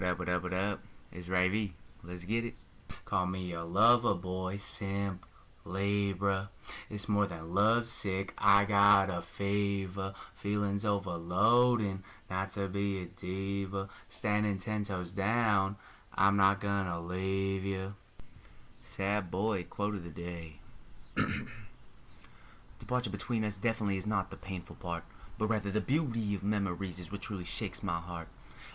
up, what up, what up? It's Ray V. Let's get it. Call me a lover boy, simp, Libra. It's more than love sick. I got a fever. Feelings overloading. Not to be a diva. Standing 10 toes down. I'm not gonna leave you. Sad boy, quote of the day. Departure between us definitely is not the painful part, but rather the beauty of memories is what truly shakes my heart.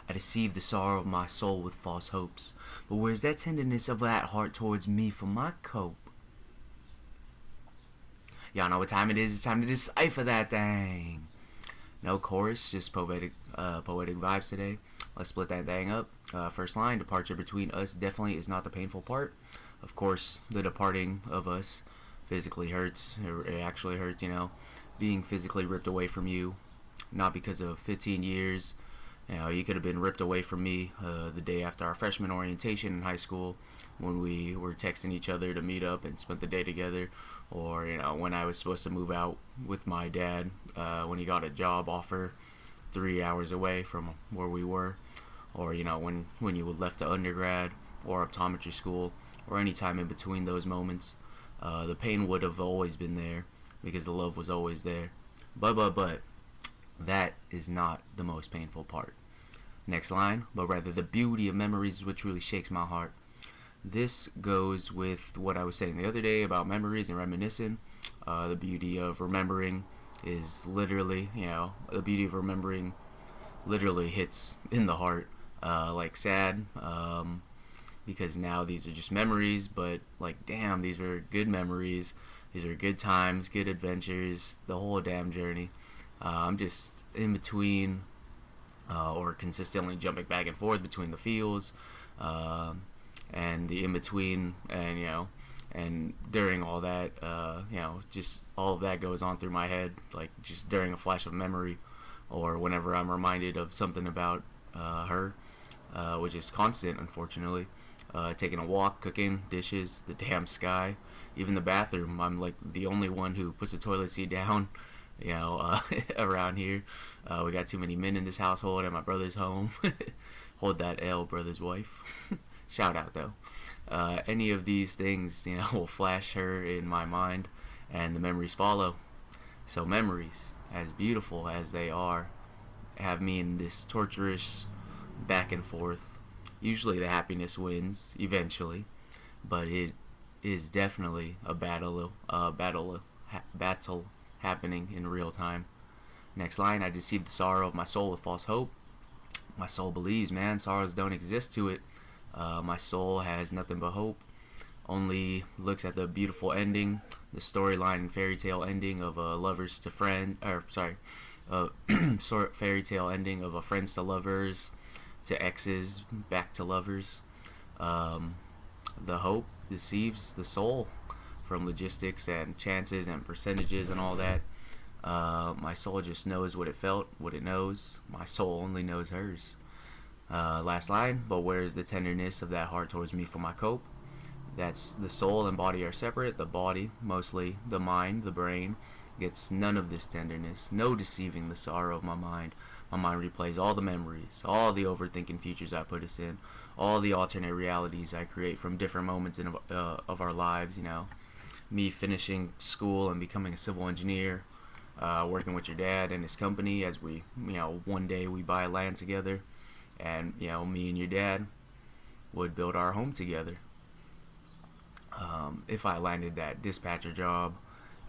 I deceive the sorrow of my soul with false hopes, but where's that tenderness of that heart towards me for my cope? Y'all know what time it is. It's time to decipher that thing. No chorus, just poetic vibes today. Let's split that thing up. First line, departure between us definitely is not the painful part. Of course, the departing of us physically hurts. It actually hurts, being physically ripped away from you, not because of 15 years. You could have been ripped away from me the day after our freshman orientation in high school, when we were texting each other to meet up and spend the day together, or when I was supposed to move out with my dad when he got a job offer 3 hours away from where we were, or when you left the undergrad or optometry school, or any time in between those moments. The pain would have always been there because the love was always there. But that is not the most painful part. Next line, but rather the beauty of memories is what truly shakes my heart. This goes with what I was saying the other day about memories and reminiscing. The beauty of remembering is literally, the beauty of remembering literally hits in the heart. Like sad, because now these are just memories, but like, damn, these were good memories. These are good times, good adventures, the whole damn journey. I'm just in between, or consistently jumping back and forth between the fields, and the in between, and during all that, just all of that goes on through my head, like just during a flash of memory, or whenever I'm reminded of something about her, which is constant, unfortunately. Taking a walk, cooking, dishes, the damn sky, even the bathroom. I'm like the only one who puts the toilet seat down, around here. We got too many men in this household, and my brother's home. Hold that L, brother's wife. Shout out, though. Any of these things, will flash her in my mind, and the memories follow. So memories, as beautiful as they are, have me in this torturous back and forth. Usually the happiness wins eventually, but it is definitely a battle happening in real time. Next line, I deceive the sorrow of my soul with false hope. My soul believes, man, sorrows don't exist to it. My soul has nothing but hope. Only looks at the beautiful ending, the storyline and fairy tale ending of lovers to friend, fairy tale ending of friends to lovers, to exes, back to lovers. The hope deceives the soul from logistics and chances and percentages and all that. My soul just knows what it felt, what it knows. My soul only knows hers. Last line, but where's the tenderness of that heart towards me for my cope? That's the soul and body are separate. The body, mostly the mind, the brain, gets none of this tenderness, no deceiving the sorrow of my mind. My mind replays all the memories, all the overthinking futures I put us in, all the alternate realities I create from different moments of our lives. Me finishing school and becoming a civil engineer, working with your dad and his company as we, one day we buy land together, and me and your dad would build our home together. If I landed that dispatcher job,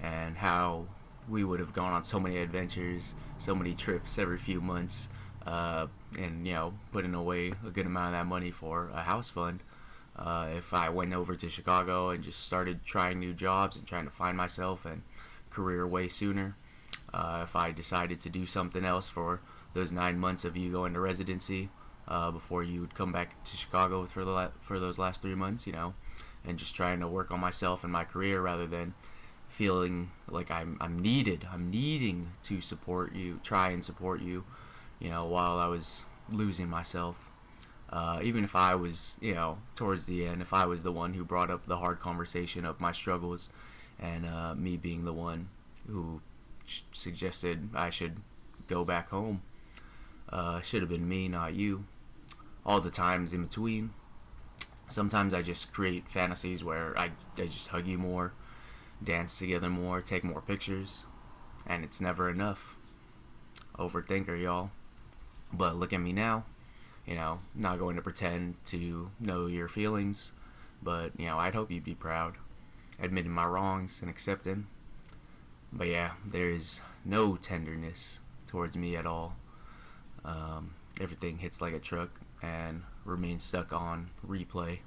and how we would have gone on so many adventures, so many trips every few months, and putting away a good amount of that money for a house fund. If I went over to Chicago and just started trying new jobs and trying to find myself and career way sooner. If I decided to do something else for those 9 months of you going to residency, before you would come back to Chicago for those last 3 months, and just trying to work on myself and my career rather than feeling like I'm needing to support you, try and support you, while I was losing myself. Even if I was, towards the end, if I was the one who brought up the hard conversation of my struggles, and me being the one who suggested I should go back home, should have been me, not you. all the times in between. Sometimes I just create fantasies where I just hug you more, dance together more, take more pictures, and it's never enough. Overthinker, y'all. But look at me now. Not going to pretend to know your feelings, but, I'd hope you'd be proud, admitting my wrongs and accepting. But yeah, there is no tenderness towards me at all. Everything hits like a truck and remains stuck on replay.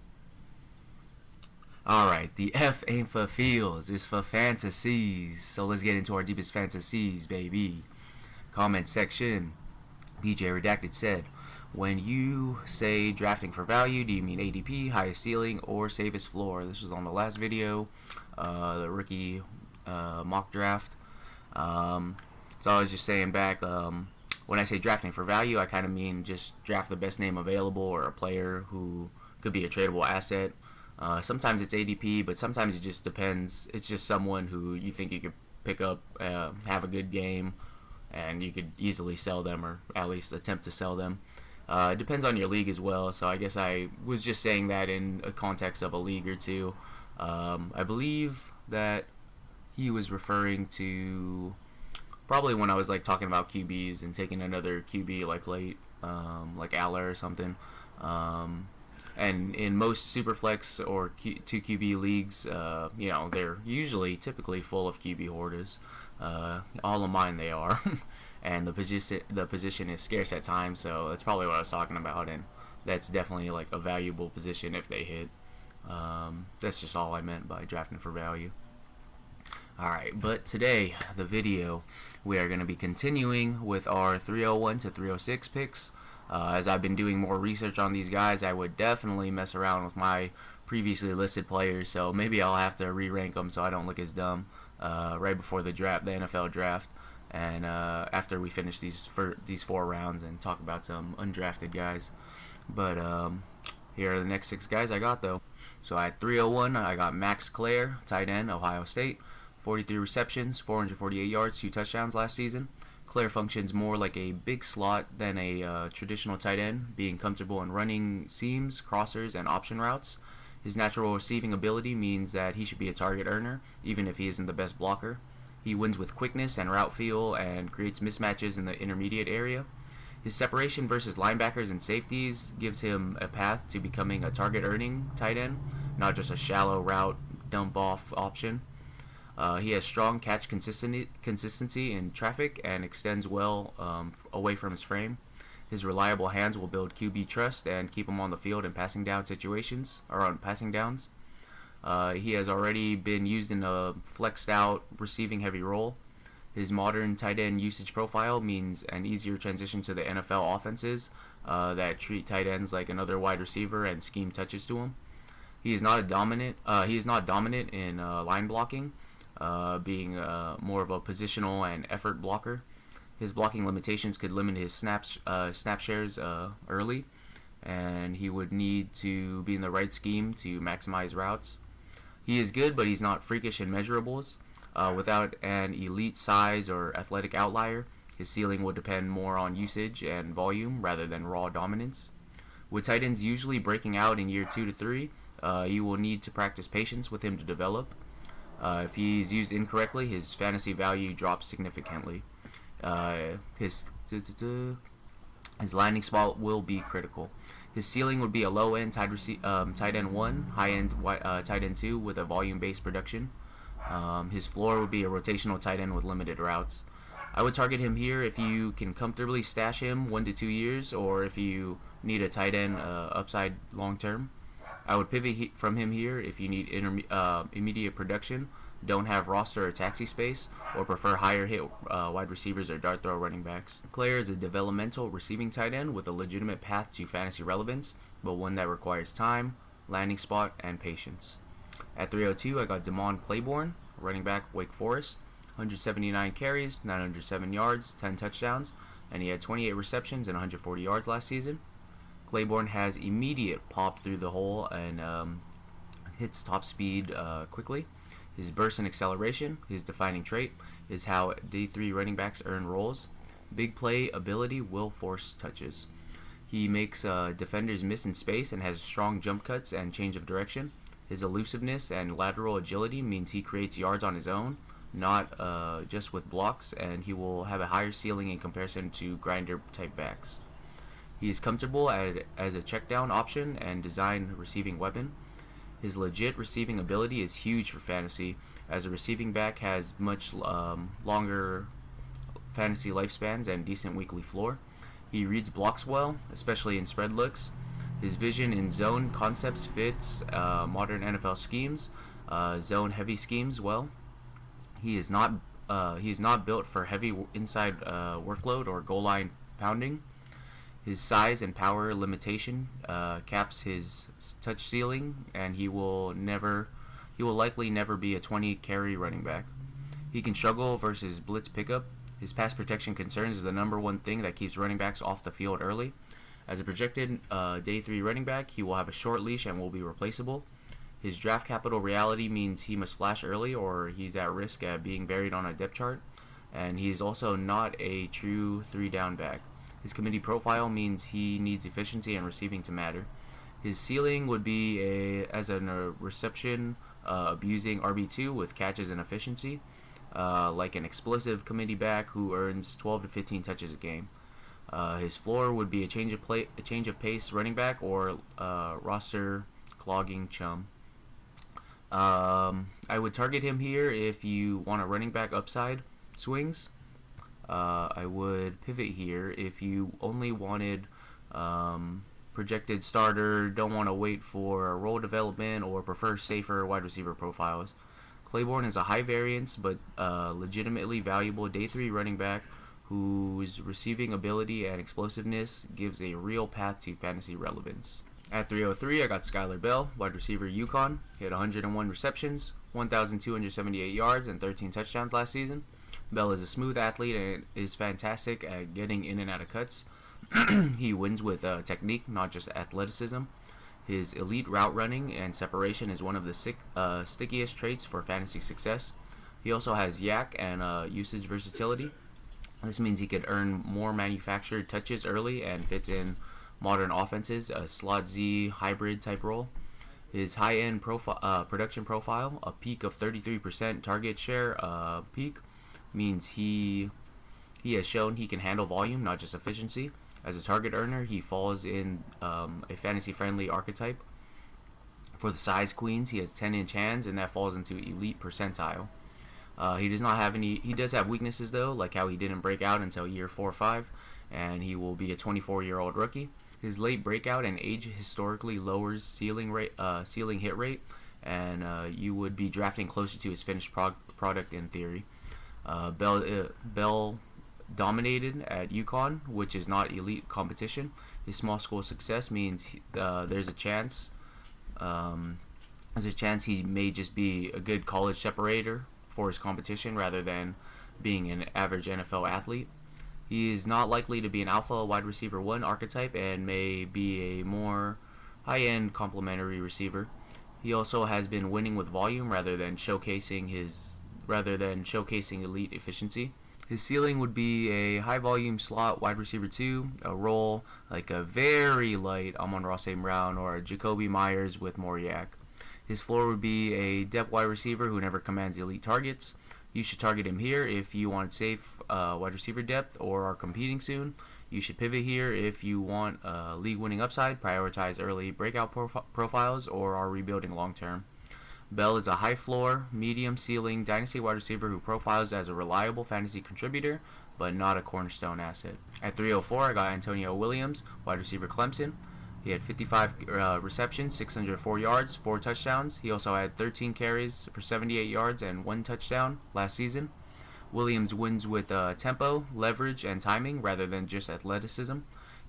Alright, the F ain't for feels, it's for fantasies. So let's get into our deepest fantasies, baby. Comment section. BJ Redacted said, when you say drafting for value, do you mean ADP, highest ceiling, or safest floor? This was on the last video, the rookie mock draft. So I was just saying back, when I say drafting for value, I kind of mean just draft the best name available or a player who could be a tradable asset. Sometimes it's ADP, but sometimes it just depends. It's just someone who you think you could pick up, have a good game, and you could easily sell them, or at least attempt to sell them. It depends on your league as well, so I guess I was just saying that in a context of a league or two. I believe that he was referring to probably when I was like talking about QBs and taking another QB like late, like Aller or something. And in most SuperFlex or 2QB leagues, they're typically full of QB hoarders. All of mine they are. And the position is scarce at times, so that's probably what I was talking about, and that's definitely like a valuable position if they hit. That's just all I meant by drafting for value. Alright, but today, the video, we are going to be continuing with our 301 to 306 picks. As I've been doing more research on these guys, I would definitely mess around with my previously listed players, so maybe I'll have to re-rank them so I don't look as dumb right before the draft, the NFL draft. And after we finish these 4 rounds and talk about some undrafted guys. But here are the next 6 guys I got, though. So at 301, I got Max Klare, tight end, Ohio State. 43 receptions, 448 yards, 2 touchdowns last season. Klare functions more like a big slot than a traditional tight end, being comfortable in running seams, crossers, and option routes. His natural receiving ability means that he should be a target earner, even if he isn't the best blocker. He wins with quickness and route feel and creates mismatches in the intermediate area. His separation versus linebackers and safeties gives him a path to becoming a target-earning tight end, not just a shallow route dump-off option. He has strong catch consistency in traffic and extends well away from his frame. His reliable hands will build QB trust and keep him on the field in passing down situations, or on passing downs. He has already been used in a flexed out receiving heavy role. His modern tight end usage profile means an easier transition to the NFL offenses that treat tight ends like another wide receiver and scheme touches to him. He is not dominant in line blocking, being more of a positional and effort blocker. His blocking limitations could limit his snap shares early, and he would need to be in the right scheme to maximize routes. He is good, but he's not freakish in measurables. Without an elite size or athletic outlier, his ceiling will depend more on usage and volume rather than raw dominance. With tight ends usually breaking out in year 2 to 3, you will need to practice patience with him to develop. If he's used incorrectly, his fantasy value drops significantly. His landing spot will be critical. His ceiling would be a low-end tight end 1, high-end tight end 2 with a volume-based production. His floor would be a rotational tight end with limited routes. I would target him here if you can comfortably stash him 1 to 2 years, or if you need a tight end upside long-term. I would pivot from him here if you need immediate production, don't have roster or taxi space, or prefer higher hit wide receivers or dart throw running backs. Klare is a developmental receiving tight end with a legitimate path to fantasy relevance, but one that requires time, landing spot, and patience. At 302, I got Demond Claiborne, running back, Wake Forest. 179 carries, 907 yards, 10 touchdowns, and he had 28 receptions and 140 yards last season. Claiborne has immediate pop through the hole and hits top speed quickly. His burst and acceleration, his defining trait, is how D3 running backs earn roles. Big play ability will force touches. He makes defenders miss in space and has strong jump cuts and change of direction. His elusiveness and lateral agility means he creates yards on his own, not just with blocks, and he will have a higher ceiling in comparison to grinder type backs. He is comfortable as a check down option and design receiving weapon. His legit receiving ability is huge for fantasy, as a receiving back has much longer fantasy lifespans and decent weekly floor. He reads blocks well, especially in spread looks. His vision in zone concepts fits modern NFL schemes, zone heavy schemes well. He is not built for heavy inside workload or goal line pounding. His size and power limitation caps his touch ceiling, and he will likely never be a 20 carry running back. He can struggle versus blitz pickup. His pass protection concerns is the number one thing that keeps running backs off the field early. As a projected day 3 running back, he will have a short leash and will be replaceable. His draft capital reality means he must flash early or he's at risk at being buried on a depth chart, and he's also not a true 3-down back. His committee profile means he needs efficiency and receiving to matter. His ceiling would be as a reception abusing RB2 with catches and efficiency, like an explosive committee back who earns 12 to 15 touches a game. His floor would be a change of pace running back or roster clogging chum. I would target him here if you want a running back upside swings. I would pivot here if you only wanted projected starter, don't want to wait for role development, or prefer safer wide receiver profiles. Claiborne is a high variance but legitimately valuable day 3 running back whose receiving ability and explosiveness gives a real path to fantasy relevance. At 303, I got Skyler Bell, wide receiver UConn. He had 101 receptions, 1,278 yards, and 13 touchdowns last season. Bell is a smooth athlete and is fantastic at getting in and out of cuts. He wins with technique, not just athleticism. His elite route running and separation is one of the stickiest traits for fantasy success. He also has yak and usage versatility. This means he could earn more manufactured touches early and fits in modern offenses, a slot Z hybrid type role. His high-end production profile, a peak of 33% target share peak, means he has shown he can handle volume, not just efficiency. As a target earner, he falls in a fantasy-friendly archetype. For the size queens, he has 10-inch hands, and that falls into elite percentile. He does have weaknesses though, like how he didn't break out until year 4 or 5, and he will be a 24-year-old rookie. His late breakout and age historically lowers ceiling hit rate, and you would be drafting closer to his finished product in theory. Bell dominated at UConn, which is not elite competition. His small school success means there's a chance he may just be a good college separator for his competition rather than being an average NFL athlete. He is not likely to be an alpha wide receiver 1 archetype and may be a more high-end complementary receiver. He also has been winning with volume rather than showcasing elite efficiency. His ceiling would be a high-volume slot wide receiver 2, a role like a very light Amon-Ra St. Brown or a Jacoby Myers with more yak. His floor would be a depth wide receiver who never commands elite targets. You should target him here if you want safe wide receiver depth or are competing soon. You should pivot here if you want league-winning upside, prioritize early breakout profiles, or are rebuilding long-term. Bell is a high-floor, medium-ceiling dynasty wide receiver who profiles as a reliable fantasy contributor, but not a cornerstone asset. At 304, I got Antonio Williams, wide receiver Clemson. He had 55 receptions, 604 yards, 4 touchdowns. He also had 13 carries for 78 yards and 1 touchdown last season. Williams wins with tempo, leverage, and timing rather than just athleticism.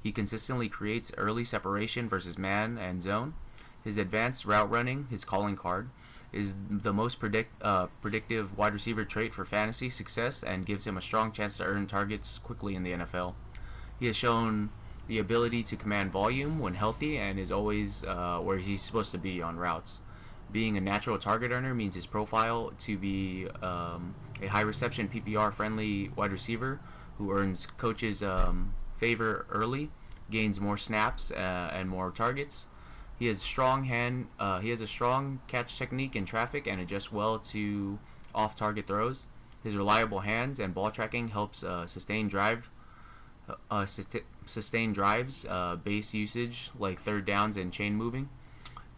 He consistently creates early separation versus man and zone. His advanced route running, his calling card, is the most predictive wide receiver trait for fantasy success and gives him a strong chance to earn targets quickly in the NFL. He has shown the ability to command volume when healthy and is always where he's supposed to be on routes. Being a natural target earner means his profile to be a high reception PPR friendly wide receiver who earns coaches favor early gains more snaps and more targets. He has strong hand. He has a strong catch technique in traffic and adjusts well to off-target throws. His reliable hands and ball tracking helps sustain drives, base usage like third downs and chain moving.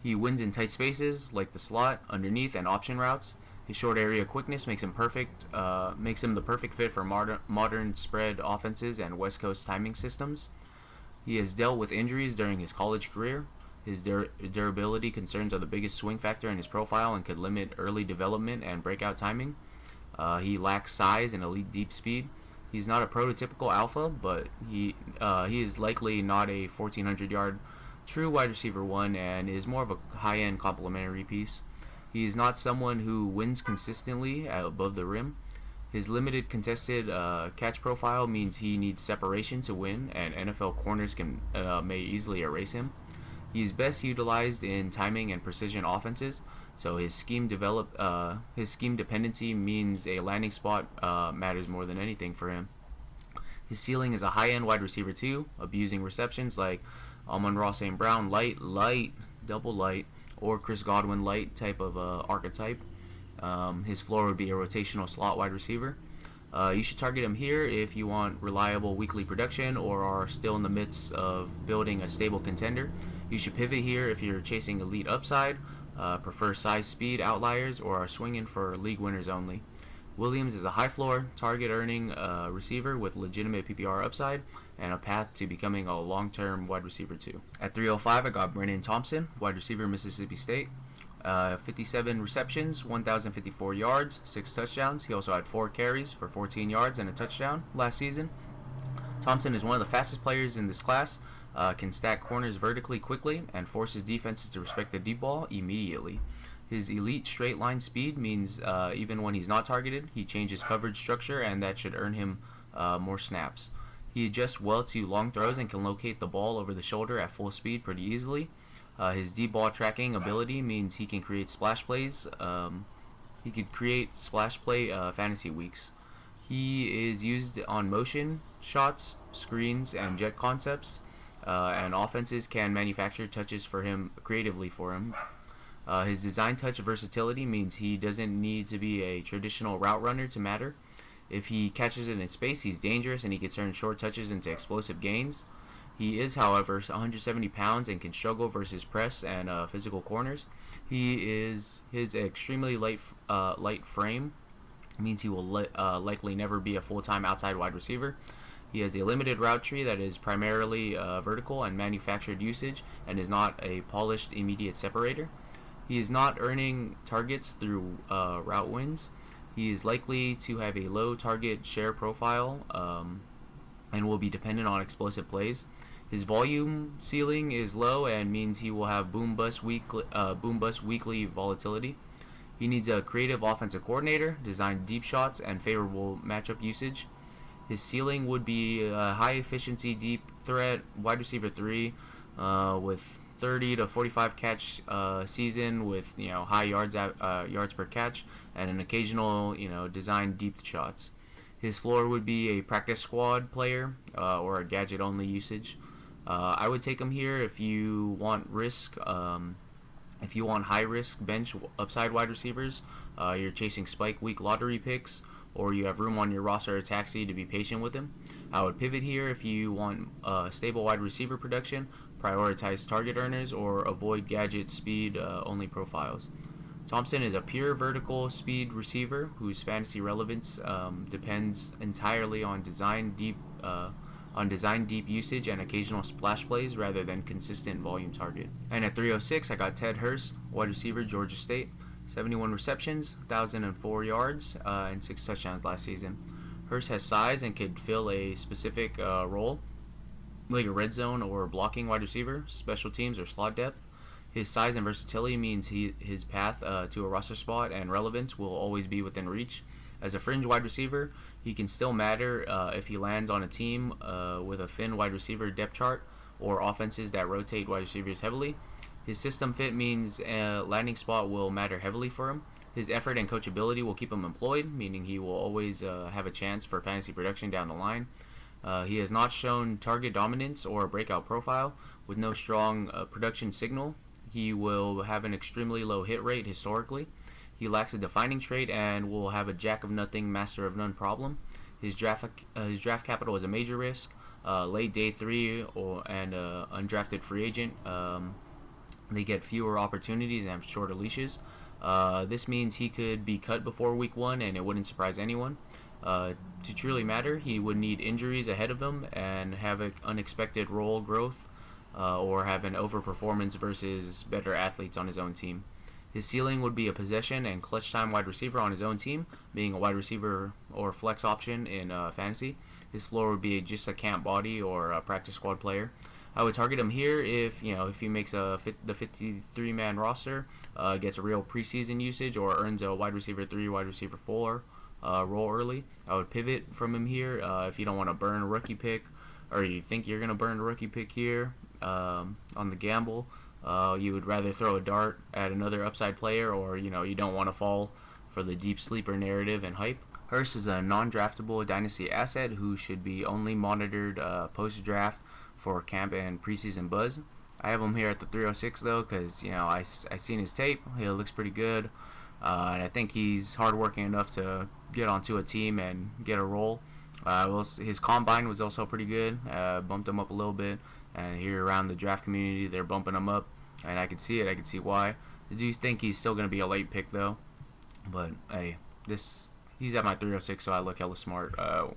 He wins in tight spaces like the slot, underneath, and option routes. His short area quickness makes him the perfect fit for modern spread offenses and West Coast timing systems. He has dealt with injuries during his college career. His durability concerns are the biggest swing factor in his profile and could limit early development and breakout timing. He lacks size and elite deep speed. He's not a prototypical alpha, but he is likely not a 1,400-yard true wide receiver one and is more of a high-end complementary piece. He is not someone who wins consistently above the rim. His limited contested catch profile means he needs separation to win, and NFL corners may easily erase him. He is best utilized in timing and precision offenses, so his scheme dependency means a landing spot matters more than anything for him. His ceiling is a high-end wide receiver too, abusing receptions like Amon-Ra St. Brown light, double light, or Chris Godwin light type of archetype. His floor would be a rotational slot wide receiver. You should target him here if you want reliable weekly production or are still in the midst of building a stable contender. You should pivot here if you're chasing elite upside, prefer size speed outliers, or are swinging for league winners only. Williams is a high floor, target earning receiver with legitimate PPR upside and a path to becoming a long-term wide receiver too. At 305, I got Brenen Thompson, wide receiver, Mississippi State. 57 receptions, 1,054 yards, 6 touchdowns. He also had 4 carries for 14 yards and a touchdown last season. Thompson is one of the fastest players in this class, can stack corners vertically quickly, and forces defenses to respect the deep ball immediately. His elite straight line speed means even when he's not targeted, he changes coverage structure, and that should earn him more snaps. He adjusts well to long throws and can locate the ball over the shoulder at full speed pretty easily. His deep ball tracking ability means he can create splash plays. He could create splash play fantasy weeks. He is used on motion shots, screens, and jet concepts, and offenses can manufacture touches for him creatively for him. His design touch versatility means he doesn't need to be a traditional route runner to matter. If he catches it in space, he's dangerous and he can turn short touches into explosive gains. He is, however, 170 pounds and can struggle versus press and physical corners. His extremely light frame means he will likely never be a full-time outside wide receiver. He has a limited route tree that is primarily vertical and manufactured usage and is not a polished immediate separator. He is not earning targets through route wins. He is likely to have a low target share profile and will be dependent on explosive plays. His volume ceiling is low and means he will have boom-bust weekly volatility. He needs a creative offensive coordinator, design deep shots, and favorable matchup usage. His ceiling would be a high-efficiency deep threat wide receiver 3 with 30 to 45 catch season with high yards per catch and an occasional design deep shots. His floor would be a practice squad player or a gadget only usage. I would take him here if you want risk. If you want high risk bench upside wide receivers, you're chasing spike week lottery picks, or you have room on your roster or taxi to be patient with him. I would pivot here if you want stable wide receiver production, prioritize target earners, or avoid gadget speed only profiles. Thompson is a pure vertical speed receiver whose fantasy relevance depends entirely on design deep usage and occasional splash plays rather than consistent volume target. And at 306, I got Ted Hurst, wide receiver, Georgia State. 71 receptions, 1,004 yards, and 6 touchdowns last season. Hurst has size and could fill a specific role, like a red zone or blocking wide receiver, special teams, or slot depth. His size and versatility means his path to a roster spot and relevance will always be within reach. As a fringe wide receiver, he can still matter if he lands on a team with a thin wide receiver depth chart or offenses that rotate wide receivers heavily. His system fit means landing spot will matter heavily for him. His effort and coachability will keep him employed, meaning he will always have a chance for fantasy production down the line. He has not shown target dominance or a breakout profile. With no strong production signal, he will have an extremely low hit rate historically. He lacks a defining trait and will have a jack of nothing, master of none problem. His draft capital is a major risk. Late day 3 and undrafted free agent. They get fewer opportunities and have shorter leashes. This means he could be cut before week 1 and it wouldn't surprise anyone. To truly matter, he would need injuries ahead of him and have an unexpected role growth or have an overperformance versus better athletes on his own team. His ceiling would be a possession and clutch time wide receiver on his own team, being a wide receiver or flex option in fantasy. His floor would be just a camp body or a practice squad player. I would target him here if he makes the 53-man roster, gets a real preseason usage, or earns a wide receiver 3, wide receiver 4 role early. I would pivot from him here if you don't want to burn a rookie pick, or you think you're going to burn a rookie pick here on the gamble. You would rather throw a dart at another upside player, or you don't want to fall for the deep sleeper narrative and hype. Hurst is a non-draftable dynasty asset who should be only monitored post-draft for camp and preseason buzz. I have him here at the 306 though, because I seen his tape. He looks pretty good, and I think he's hardworking enough to get onto a team and get a role. His combine was also pretty good. Bumped him up a little bit, and here around the draft community, they're bumping him up, and I could see it. I could see why. I do think he's still going to be a late pick though, but hey, he's at my 306, so I look hella smart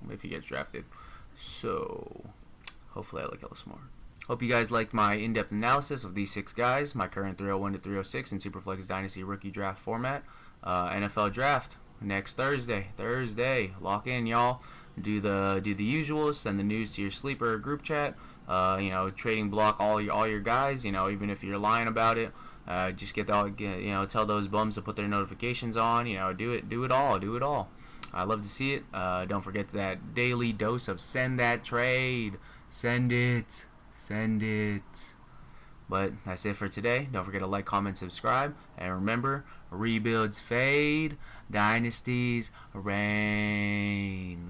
if he gets drafted. So hopefully I look hella smart. Hope you guys liked my in-depth analysis of these 6 guys, my current 301 to 306 in SuperFlex Dynasty Rookie Draft format. NFL Draft next Thursday. Lock in, y'all. Do the usual. Send the news to your sleeper group chat. Trading block all your guys. Even if you're lying about it, just tell those bums to put their notifications on. Do it all. I love to see it. Don't forget that daily dose of send that trade. Send it. But that's it for today. Don't forget to like, comment, subscribe, and remember, rebuilds fade, dynasties reign.